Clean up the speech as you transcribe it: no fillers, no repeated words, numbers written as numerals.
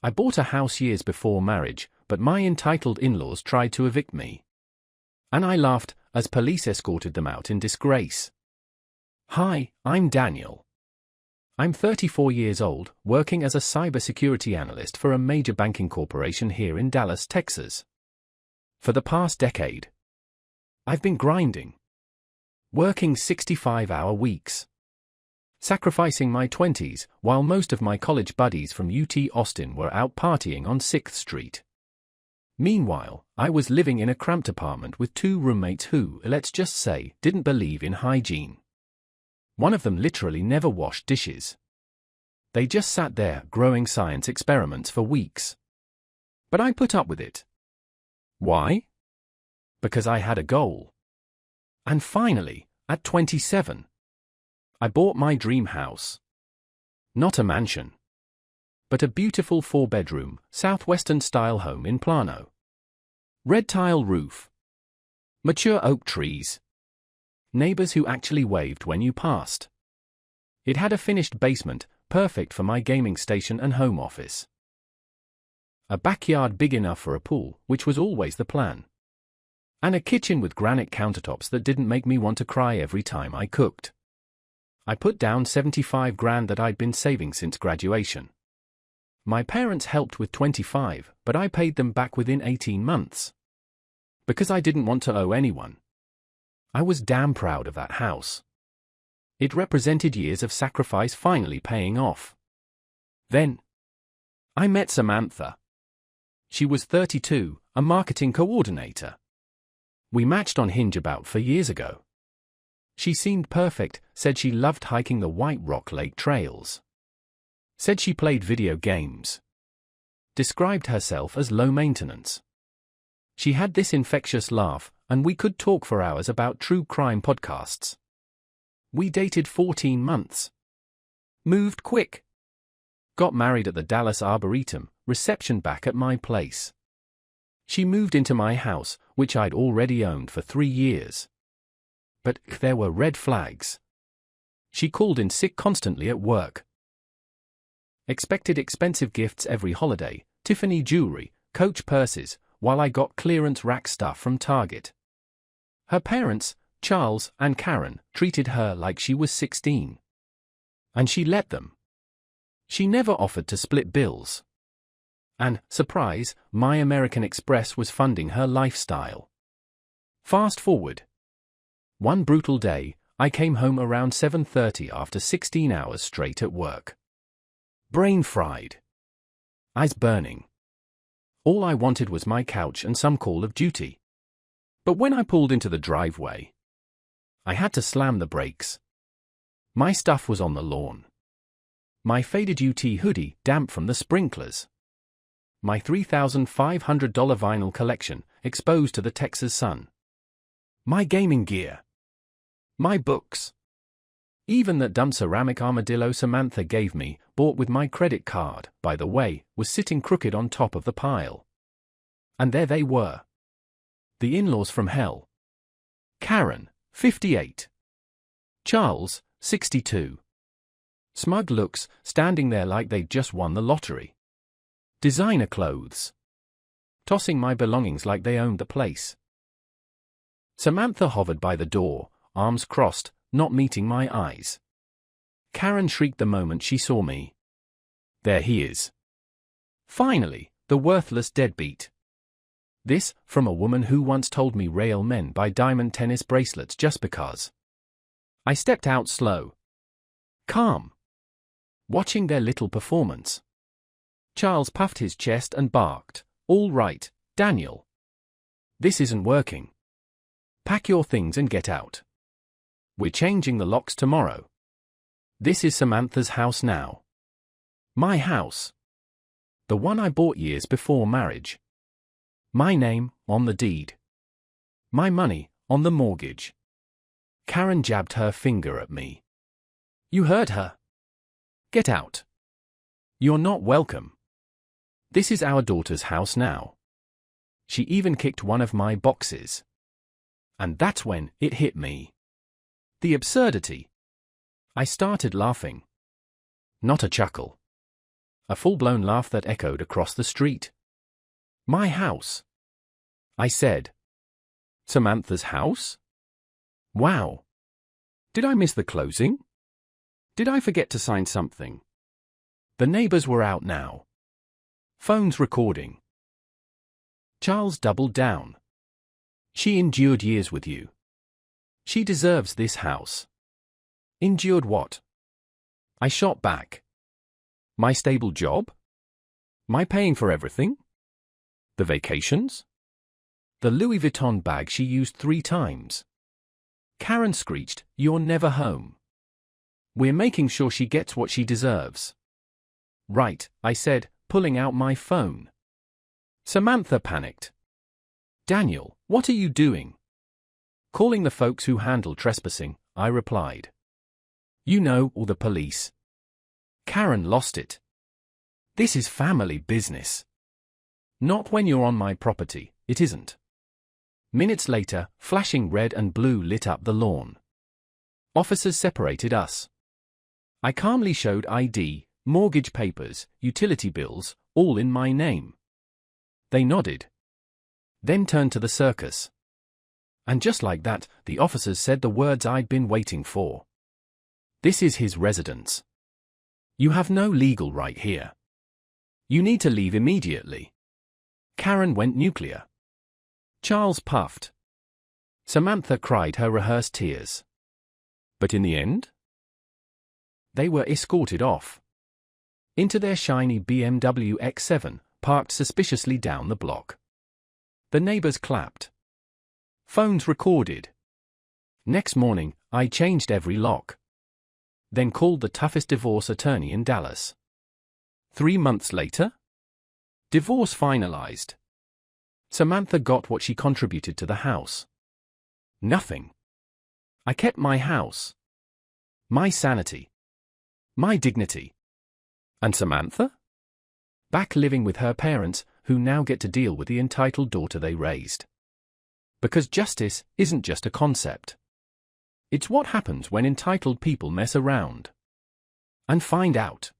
I bought a house years before marriage, but my entitled in-laws tried to evict me. And I laughed, as police escorted them out in disgrace. Hi, I'm Daniel. I'm 34 years old, working as a cybersecurity analyst for a major banking corporation here in Dallas, Texas. For the past decade, I've been grinding. Working 65-hour weeks. Sacrificing my 20s, while most of my college buddies from UT Austin were out partying on 6th Street. Meanwhile, I was living in a cramped apartment with 2 roommates who, let's just say, didn't believe in hygiene. One of them literally never washed dishes. They just sat there, growing science experiments for weeks. But I put up with it. Why? Because I had a goal. And finally, at 27, I bought my dream house. Not a mansion, but a beautiful 4-bedroom, Southwestern-style home in Plano. Red tile roof. Mature oak trees. Neighbors who actually waved when you passed. It had a finished basement, perfect for my gaming station and home office. A backyard big enough for a pool, which was always the plan. And a kitchen with granite countertops that didn't make me want to cry every time I cooked. I put down $75,000 that I'd been saving since graduation. My parents helped with 25, but I paid them back within 18 months. Because I didn't want to owe anyone. I was damn proud of that house. It represented years of sacrifice finally paying off. Then, I met Samantha. She was 32, a marketing coordinator. We matched on Hinge about 4 years ago. She seemed perfect, said she loved hiking the White Rock Lake trails. Said she played video games. Described herself as low maintenance. She had this infectious laugh, and we could talk for hours about true crime podcasts. We dated 14 months. Moved quick. Got married at the Dallas Arboretum, reception back at my place. She moved into my house, which I'd already owned for 3 years. But there were red flags. She called in sick constantly at work. Expected expensive gifts every holiday, Tiffany jewelry, Coach purses, while I got clearance rack stuff from Target. Her parents, Charles and Karen, treated her like she was 16. And she let them. She never offered to split bills. And, surprise, My American Express was funding her lifestyle. Fast forward. One brutal day, I came home around 7:30 after 16 hours straight at work. Brain fried. Eyes burning. All I wanted was my couch and some Call of Duty. But when I pulled into the driveway, I had to slam the brakes. My stuff was on the lawn. My faded UT hoodie, damp from the sprinklers. My $3,500 vinyl collection, exposed to the Texas sun. My gaming gear. My books. Even that dumb ceramic armadillo Samantha gave me, bought with my credit card, by the way, was sitting crooked on top of the pile. And there they were. The in-laws from hell. Karen, 58. Charles, 62. Smug looks, standing there like they'd just won the lottery. Designer clothes. Tossing my belongings like they owned the place. Samantha hovered by the door, arms crossed, not meeting my eyes. Karen shrieked the moment she saw me. There he is. Finally, the worthless deadbeat. This, from a woman who once told me real men buy diamond tennis bracelets just because. I stepped out slow. Calm. Watching their little performance. Charles puffed his chest and barked, "All right, Daniel. This isn't working. Pack your things and get out. We're changing the locks tomorrow. This is Samantha's house now. My house. The one I bought years before marriage. My name, on the deed. My money, on the mortgage." Karen jabbed her finger at me. "You heard her. Get out. You're not welcome. This is our daughter's house now." She even kicked one of my boxes. And that's when it hit me. The absurdity. I started laughing. Not a chuckle. A full-blown laugh that echoed across the street. My house, I said. Samantha's house? Wow. Did I miss the closing? Did I forget to sign something? The neighbors were out now. Phones recording. Charles doubled down. She endured years with you. She deserves this house. Endured what? I shot back. My stable job? My paying for everything? The vacations? The Louis Vuitton bag she used 3 times. Karen screeched, "You're never home. We're making sure she gets what she deserves." Right, I said, pulling out my phone. Samantha panicked. Daniel, what are you doing? Calling the folks who handle trespassing, I replied. You know, or the police. Karen lost it. This is family business. Not when you're on my property, it isn't. Minutes later, flashing red and blue lit up the lawn. Officers separated us. I calmly showed ID, mortgage papers, utility bills, all in my name. They nodded. Then turned to the circus. And just like that, the officers said the words I'd been waiting for. This is his residence. You have no legal right here. You need to leave immediately. Karen went nuclear. Charles puffed. Samantha cried her rehearsed tears. But in the end? They were escorted off. Into their shiny BMW X7, parked suspiciously down the block. The neighbors clapped. Phones recorded. Next morning, I changed every lock. Then called the toughest divorce attorney in Dallas. 3 months later? Divorce finalized. Samantha got what she contributed to the house. Nothing. I kept my house. My sanity. My dignity. And Samantha? Back living with her parents, who now get to deal with the entitled daughter they raised. Because justice isn't just a concept. It's what happens when entitled people mess around. And find out.